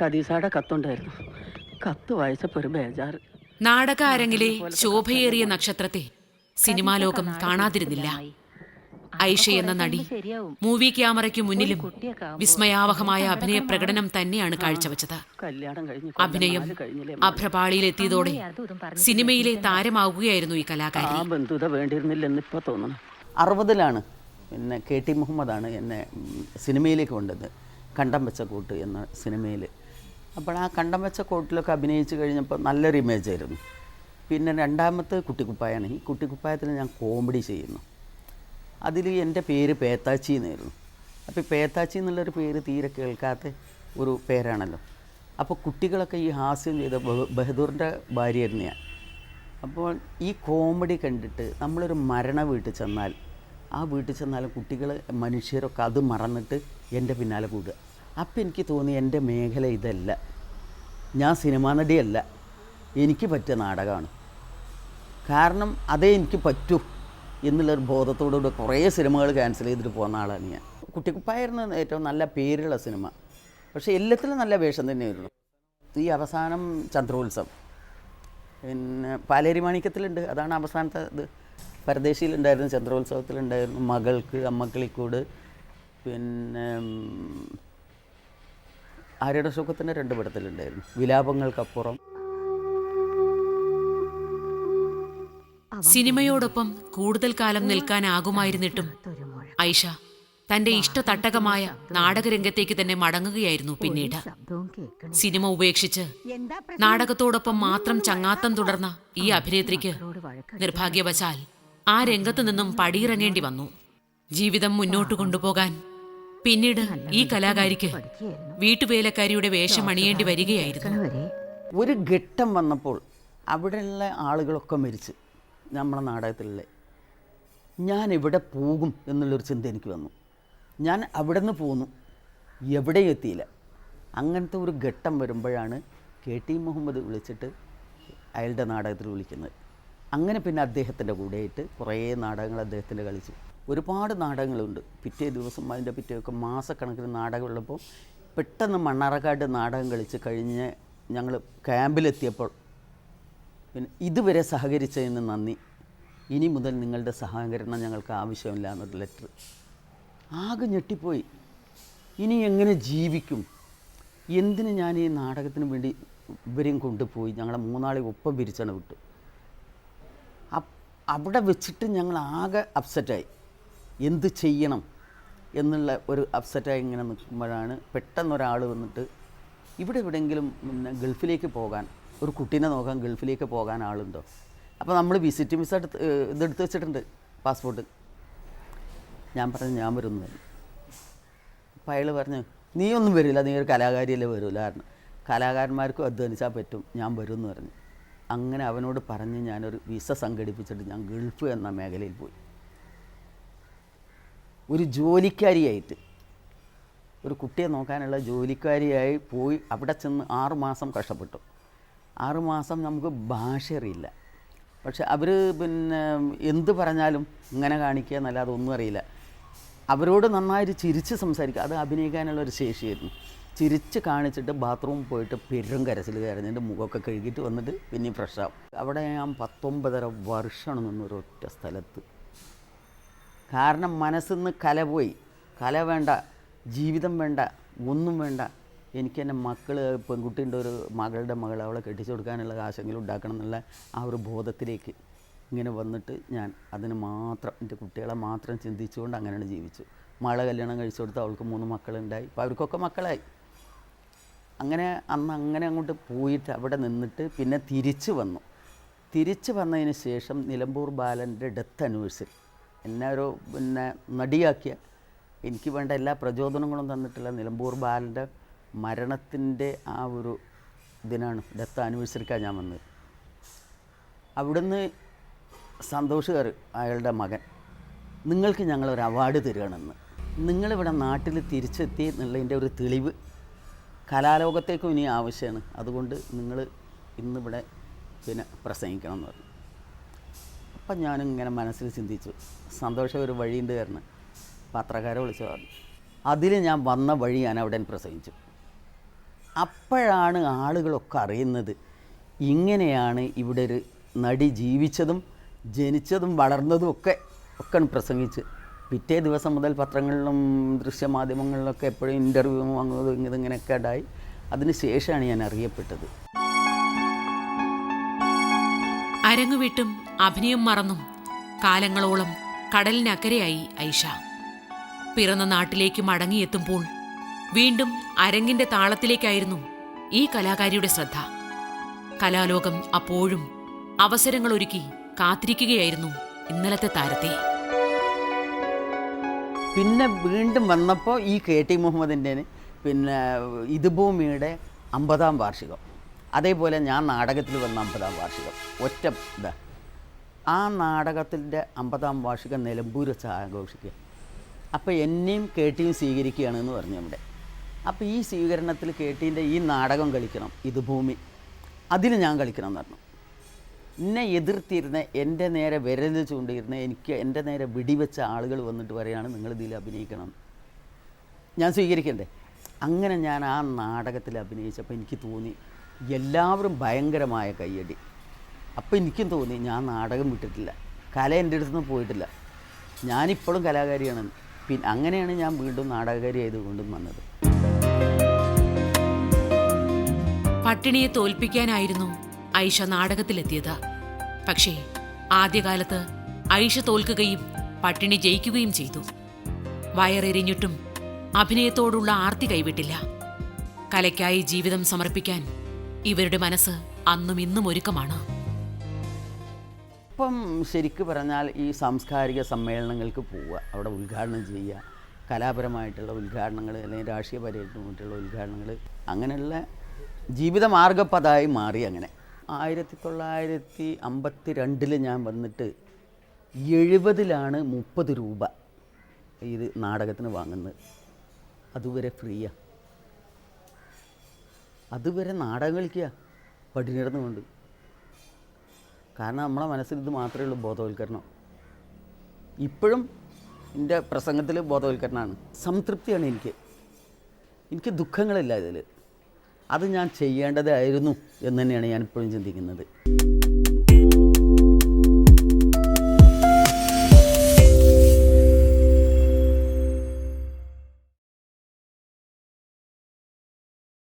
ഖദീസയുടെ കത്തുണ്ടായിരുന്നു. കത്ത് വായിച്ചപ്പോൾ ഒരു ബേജാറ്. നാടക അരങ്ങിലെ ശോഭയേറിയ നക്ഷത്രത്തെ സിനിമാ ലോകം കാണാതിരുന്നില്ല. ഐഷ എന്ന നടി മൂവി ക്യാമറയ്ക്കു മുന്നിലും വിസ്മയാവഹമായ അഭിനയ പ്രകടനം തന്നെയാണ് കാഴ്ചവെച്ചത്. അഭിനയം അഭ്രപാളിയിലെത്തിയതോടെ സിനിമയിലെ താരമാവുകയായിരുന്നു ഈ കലാകാരി. ബന്ധുത വേണ്ടിയിരുന്നില്ലെന്ന് ഇപ്പോൾ തോന്നണം. 60-ലാണ് പിന്നെ KT മുഹമ്മദാണ് എന്നെ സിനിമയിലേക്ക് കൊണ്ടത്. കണ്ടം വെച്ച കൂട്ട് എന്ന സിനിമയിൽ. അപ്പോൾ ആ കണ്ടം വെച്ച കൂട്ടിലൊക്കെ അഭിനയിച്ച് കഴിഞ്ഞപ്പോൾ നല്ലൊരു ഇമേജ് ആയിരുന്നു. പിന്നെ രണ്ടാമത്തെ കുട്ടിക്കുപ്പായാണ്. ഈ കുട്ടിക്കുപ്പായത്തിൽ ഞാൻ കോമഡി ചെയ്യുന്നു. അതിൽ എൻ്റെ പേര് പേത്താച്ചി എന്നായിരുന്നു. അപ്പോൾ പേത്താച്ചി എന്നുള്ളൊരു പേര് തീരെ കേൾക്കാത്ത ഒരു പേരാണല്ലോ. അപ്പോൾ കുട്ടികളൊക്കെ ഈ ഹാസ്യം ചെയ്ത ബഹദൂറിൻ്റെ ഭാര്യയായിരുന്നു ഞാൻ. അപ്പോൾ ഈ കോമഡി കണ്ടിട്ട് നമ്മളൊരു മരണ വീട്ടിൽ ചെന്നാൽ ആ വീട്ടിൽ ചെന്നാലും കുട്ടികൾ മനുഷ്യരൊക്കെ അത് മറന്നിട്ട് എൻ്റെ പിന്നാലെ കൂടുക. അപ്പം എനിക്ക് തോന്നി എൻ്റെ മേഖല ഇതല്ല, ഞാൻ സിനിമാ നടിയല്ല, എനിക്ക് പറ്റിയ നാടകമാണ്. കാരണം അതേ എനിക്ക് പറ്റൂ എന്നുള്ളൊരു ബോധത്തോടുകൂടി കുറേ സിനിമകൾ ക്യാൻസൽ ചെയ്തിട്ട് പോകുന്ന ആളാണ് ഞാൻ. കുട്ടിക്കുപ്പായിരുന്നു ഏറ്റവും നല്ല പേരുള്ള സിനിമ. പക്ഷേ എല്ലാത്തിലും നല്ല വേഷം തന്നെയായിരുന്നു. ഈ അവസാനം ചന്ദ്രോത്സവം പിന്നെ പാലേരി മാണിക്യത്തിലുണ്ട്. അതാണ് അവസാനത്തെ ഇത്. പരദേശിയിലുണ്ടായിരുന്നു, ചന്ദ്രോത്സവത്തിലുണ്ടായിരുന്നു, മകൾക്ക്, അമ്മക്കിളിക്കൂട്, പിന്നെ ആര്യയുടെ സുഖത്തിൻ്റെ 2 പടത്തിലുണ്ടായിരുന്നു, വിലാപങ്ങൾക്കപ്പുറം. സിനിമയോടൊപ്പം കൂടുതൽ കാലം നിൽക്കാനാകുമായിരുന്നിട്ടും ഐഷ തന്റെ ഇഷ്ടതട്ടകമായ നാടകരംഗത്തേക്ക് തന്നെ മടങ്ങുകയായിരുന്നു പിന്നീട്. സിനിമ ഉപേക്ഷിച്ച് നാടകത്തോടൊപ്പം മാത്രം ചങ്ങാത്തം തുടർന്ന ഈ അഭിനേത്രിക്ക് നിർഭാഗ്യവശാൽ ആ രംഗത്തു നിന്നും പടിയിറങ്ങേണ്ടി വന്നു. ജീവിതം മുന്നോട്ട് കൊണ്ടുപോകാൻ പിന്നീട് ഈ കലാകാരിക്ക് വീട്ടുവേലക്കാരിയുടെ വേഷം അണിയേണ്ടി വരികയായിരുന്നു. ഒരു ഘട്ടം വന്നപ്പോൾ അവിടെയുള്ള ആളുകളൊക്കെ മരിച്ച്, നമ്മളെ നാടകത്തിലുള്ള. ഞാൻ എവിടെ പോകും എന്നുള്ളൊരു ചിന്ത എനിക്ക് വന്നു. ഞാൻ അവിടെ നിന്ന് പോന്നു, എവിടെയും എത്തിയില്ല. അങ്ങനത്തെ ഒരു ഘട്ടം വരുമ്പോഴാണ് KT മുഹമ്മദ് വിളിച്ചിട്ട് അയാളുടെ നാടകത്തിൽ വിളിക്കുന്നത്. അങ്ങനെ പിന്നെ അദ്ദേഹത്തിൻ്റെ കൂടെയായിട്ട് കുറേ നാടകങ്ങൾ അദ്ദേഹത്തിൻ്റെ കളിച്ചു. ഒരുപാട് നാടകങ്ങളുണ്ട്. പിറ്റേ ദിവസം അതിൻ്റെ പിറ്റേയൊക്കെ മാസക്കണക്കിന് നാടകമുള്ളപ്പോൾ പെട്ടെന്ന് മണ്ണാറക്കാട് നാടകം കളിച്ച് കഴിഞ്ഞ് ഞങ്ങൾ ക്യാമ്പിലെത്തിയപ്പോൾ പിന്നെ ഇതുവരെ സഹകരിച്ചതിന് നന്ദി, ഇനി മുതൽ നിങ്ങളുടെ സഹകരണം ഞങ്ങൾക്ക് ആവശ്യമില്ല എന്നൊരു ലെറ്റർ. ആകെ ഞെട്ടിപ്പോയി. ഇനി എങ്ങനെ ജീവിക്കും? എന്തിന് ഞാൻ ഈ നാടകത്തിന് വേണ്ടി ഇവരെയും കൊണ്ടുപോയി ഞങ്ങളെ 3 ആളെ ഒപ്പം പിരിച്ചാണ് വിട്ടു. അവിടെ വെച്ചിട്ട് ഞങ്ങൾ ആകെ അപ്സെറ്റായി. എന്ത് ചെയ്യണം എന്നുള്ള ഒരു അപ്സെറ്റായി ഇങ്ങനെ നിൽക്കുമ്പോഴാണ് പെട്ടെന്നൊരാൾ വന്നിട്ട് ഇവിടെ എവിടെയെങ്കിലും പിന്നെ ഗൾഫിലേക്ക് പോകാൻ, ഒരു കുട്ടീനെ നോക്കാൻ ഗൾഫിലേക്ക് പോകാൻ ആളുണ്ടോ? അപ്പോൾ നമ്മൾ വിസിറ്റ് വിസ ഇതെടുത്ത് വെച്ചിട്ടുണ്ട്, പാസ്പോർട്ട്. ഞാൻ പറഞ്ഞു ഞാൻ വരുന്നു. അപ്പോൾ അയാൾ പറഞ്ഞു നീ ഒന്നും വരില്ല, നീ ഒരു കലാകാരിയല്ലേ വരില്ല. കാരണം കലാകാരന്മാർക്കും അധ്വാനിച്ചാൽ പറ്റും, ഞാൻ വരും എന്ന് പറഞ്ഞു. അങ്ങനെ അവനോട് പറഞ്ഞ് ഞാനൊരു വിസ സംഘടിപ്പിച്ചിട്ട് ഞാൻ ഗൾഫ് എന്ന മേഖലയിൽ പോയി. ഒരു ജോലിക്കാരിയായിട്ട്, ഒരു കുട്ടിയെ നോക്കാനുള്ള ജോലിക്കാരിയായി പോയി. അവിടെ ചെന്ന് 6 മാസം കഷ്ടപ്പെട്ടു. 6 മാസം നമുക്ക് ഭാഷ അറിയില്ല. പക്ഷെ അവർ പിന്നെ എന്ത് പറഞ്ഞാലും ഇങ്ങനെ കാണിക്കുക എന്നല്ലാതെ ഒന്നും അറിയില്ല. അവരോട് നന്നായിട്ട് ചിരിച്ച് സംസാരിക്കുക, അത് അഭിനയിക്കാനുള്ളൊരു ശേഷിയായിരുന്നു. ചിരിച്ച് കാണിച്ചിട്ട് ബാത്റൂമിൽ പോയിട്ട് പെരും കരച്ചിൽ കരഞ്ഞിട്ട് മുഖമൊക്കെ കഴുകിയിട്ട് വന്നിട്ട് പിന്നെ ഫ്രഷാവും. അവിടെ ഞാൻ 19.5 വർഷമാണ് നിന്നൊരൊറ്റ സ്ഥലത്ത്. കാരണം മനസ്സിൽ നിന്ന് കല പോയി. കല വേണ്ട, ജീവിതം വേണ്ട, ഒന്നും വേണ്ട. എനിക്ക് എൻ്റെ മക്കൾ, പെൺകുട്ടീൻ്റെ ഒരു മകളുടെ മകൾ, അവളെ കെട്ടിച്ചു കൊടുക്കാനുള്ള കാശെങ്കിലും ഉണ്ടാക്കണം എന്നുള്ള ആ ഒരു ബോധത്തിലേക്ക് ഇങ്ങനെ വന്നിട്ട് ഞാൻ അതിന് മാത്രം, എൻ്റെ കുട്ടികളെ മാത്രം ചിന്തിച്ചുകൊണ്ട് അങ്ങനെയാണ് ജീവിച്ചു. മകളെ കല്യാണം കഴിച്ചു കൊടുത്ത് അവൾക്ക് 3 മക്കളുണ്ടായി. ഇപ്പോൾ അവർക്കൊക്കെ മക്കളായി. അങ്ങനെ അങ്ങനെ അങ്ങോട്ട് പോയിട്ട് അവിടെ നിന്നിട്ട് പിന്നെ തിരിച്ചു വന്നു. തിരിച്ചു വന്നതിന് ശേഷം നിലമ്പൂർ ബാലൻ്റെ ഡെത്ത് ആനിവേഴ്സറി എന്നെ ഒരു പിന്നെ നടിയാക്കിയ, എനിക്ക് വേണ്ട എല്ലാ പ്രചോദനങ്ങളും തന്നിട്ടുള്ള നിലമ്പൂർ ബാലൻ്റെ മരണത്തിൻ്റെ ആ ഒരു ഇതിനാണ്, ഡെത്ത് ആനിവേഴ്സറിക്കാണ് ഞാൻ വന്നത്. അവിടുന്ന് സന്തോഷ് അയാളുടെ മകൻ, നിങ്ങൾക്ക് ഞങ്ങളൊരു അവാർഡ് തരികയാണെന്ന്, നിങ്ങളിവിടെ നാട്ടിൽ തിരിച്ചെത്തി എന്നുള്ളതിൻ്റെ ഒരു തെളിവ് കലാലോകത്തേക്കും ഇനി ആവശ്യമാണ്, അതുകൊണ്ട് നിങ്ങൾ ഇന്നിവിടെ പിന്നെ പ്രസംഗിക്കണം എന്ന് പറഞ്ഞു. അപ്പം ഞാനിങ്ങനെ മനസ്സിൽ ചിന്തിച്ചു, സന്തോഷം ഒരു വഴിയുണ്ട് കാരണം പത്രക്കാരെ വിളിച്ചു പറഞ്ഞു. അതിൽ ഞാൻ വന്ന വഴി ഞാൻ അവിടെ പ്രസംഗിച്ചു. അപ്പോഴാണ് ആളുകളൊക്കെ അറിയുന്നത് ഇങ്ങനെയാണ് ഇവിടെ ഒരു നടി ജീവിച്ചതും ജനിച്ചതും വളർന്നതും ഒക്കെ പ്രസംഗിച്ച്. പിറ്റേ ദിവസം മുതൽ പത്രങ്ങളിലും ദൃശ്യമാധ്യമങ്ങളിലൊക്കെ എപ്പോഴും ഇൻ്റർവ്യൂ വാങ്ങുന്നതും ഇങ്ങനെയൊക്കെ ഉണ്ടായി. അതിന് ശേഷമാണ് ഞാൻ അറിയപ്പെട്ടത്. അരങ്ങുവിട്ടും അഭിനയം മറന്നും കാലങ്ങളോളം കടലിനക്കരെയായി ഐഷ. പിറന്ന നാട്ടിലേക്ക് മടങ്ങിയെത്തുമ്പോൾ വീണ്ടും അരങ്ങിന്റെ താളത്തിലേക്കായിരുന്നു ഈ കലാകാരിയുടെ ശ്രദ്ധ. കലാലോകം അപ്പോഴും അവസരങ്ങളൊരുക്കി കാത്തിരിക്കുകയായിരുന്നു ഇന്നലത്തെ താരത്തെ. പിന്നെ വീണ്ടും വന്നപ്പോൾ ഈ KT മുഹമ്മദിൻ്റെ പിന്നെ ഇത് ഭൂമിയുടെ 50-ാം വാർഷികം, അതേപോലെ ഞാൻ നാടകത്തിൽ വന്ന 50-ാം വാർഷികം, ഒറ്റ ഇതാ. ആ നാടകത്തിൻ്റെ 50-ാം വാർഷികം നിലമ്പൂർ വെച്ച് ആഘോഷിക്കുക. അപ്പോൾ എന്നെയും KTയും സ്വീകരിക്കുകയാണെന്ന് പറഞ്ഞു അവിടെ. അപ്പോൾ ഈ സ്വീകരണത്തിൽ KTൻ്റെ ഈ നാടകം കളിക്കണം, ഇത് ഭൂമി, അതിൽ ഞാൻ കളിക്കണം എന്ന് പറഞ്ഞു. എന്നെ എതിർത്തിരുന്ന, എൻ്റെ നേരെ വിരൽ ചൂണ്ടിയിരുന്ന, എനിക്ക് എൻ്റെ നേരെ വെടിവെച്ച ആളുകൾ വന്നിട്ട് പറയുകയാണ് നിങ്ങൾ ഇതിൽ അഭിനയിക്കണം, ഞാൻ സ്വീകരിക്കണ്ടേ. അങ്ങനെ ഞാൻ ആ നാടകത്തിൽ അഭിനയിച്ചപ്പോൾ എനിക്ക് തോന്നി എല്ലാവരും ഭയങ്കരമായ കയ്യടി. അപ്പോൾ എനിക്കും തോന്നി ഞാൻ നാടകം വിട്ടിട്ടില്ല, കല എൻ്റെ അടുത്ത് നിന്ന് പോയിട്ടില്ല, ഞാനിപ്പോഴും കലാകാരിയാണ്. പിന്നെ അങ്ങനെയാണ് ഞാൻ വീണ്ടും നാടകകാരി ആയതുകൊണ്ടും വന്നത്. പട്ടിണിയെ തോൽപ്പിക്കാനായിരുന്നു ഐഷ നാടകത്തിലെത്തിയത്. പക്ഷേ ആദ്യകാലത്ത് ഐഷ തോൽക്കുകയും പട്ടിണി ജയിക്കുകയും ചെയ്തു. വയറെരിഞ്ഞിട്ടും അഭിനയത്തോടുള്ള ആർത്തി കൈവിട്ടില്ല. കലയ്ക്കായി ജീവിതം സമർപ്പിക്കാൻ ഇവരുടെ മനസ്സ് അന്നും ഇന്നും ഒരുക്കമാണ്. ഇപ്പം ശരിക്ക് പറഞ്ഞാൽ ഈ സാംസ്കാരിക സമ്മേളനങ്ങൾക്ക് പോവുക, അവിടെ ഉദ്ഘാടനം ചെയ്യുക, കലാപരമായിട്ടുള്ള ഉദ്ഘാടനങ്ങൾ അല്ലെങ്കിൽ രാഷ്ട്രീയ പര്യടനമായിട്ടുള്ള ഉദ്ഘാടനങ്ങൾ, അങ്ങനെയുള്ള ജീവിതമാർഗപ്പതായി മാറി. അങ്ങനെ 1952 ഞാൻ വന്നിട്ട് 70-ലാണ് 30 രൂപ ഇത് നാടകത്തിന് വാങ്ങുന്നത്. അതുവരെ ഫ്രീയാണ്. അതുവരെ നാടകം കളിക്കുക പടിഞ്ഞിടന്നുകൊണ്ട്. കാരണം നമ്മളെ മനസ്സിൽ ഇത് മാത്രമേ ഉള്ളൂ, ബോധവൽക്കരണം. ഇപ്പോഴും എൻ്റെ പ്രസംഗത്തിൽ ബോധവൽക്കരണമാണ്. സംതൃപ്തിയാണ് എനിക്ക് ദുഃഖങ്ങളില്ല ഇതിൽ. അത് ഞാൻ ചെയ്യേണ്ടതായിരുന്നു എന്ന് തന്നെയാണ് ഞാൻ ഇപ്പോഴും ചിന്തിക്കുന്നത്.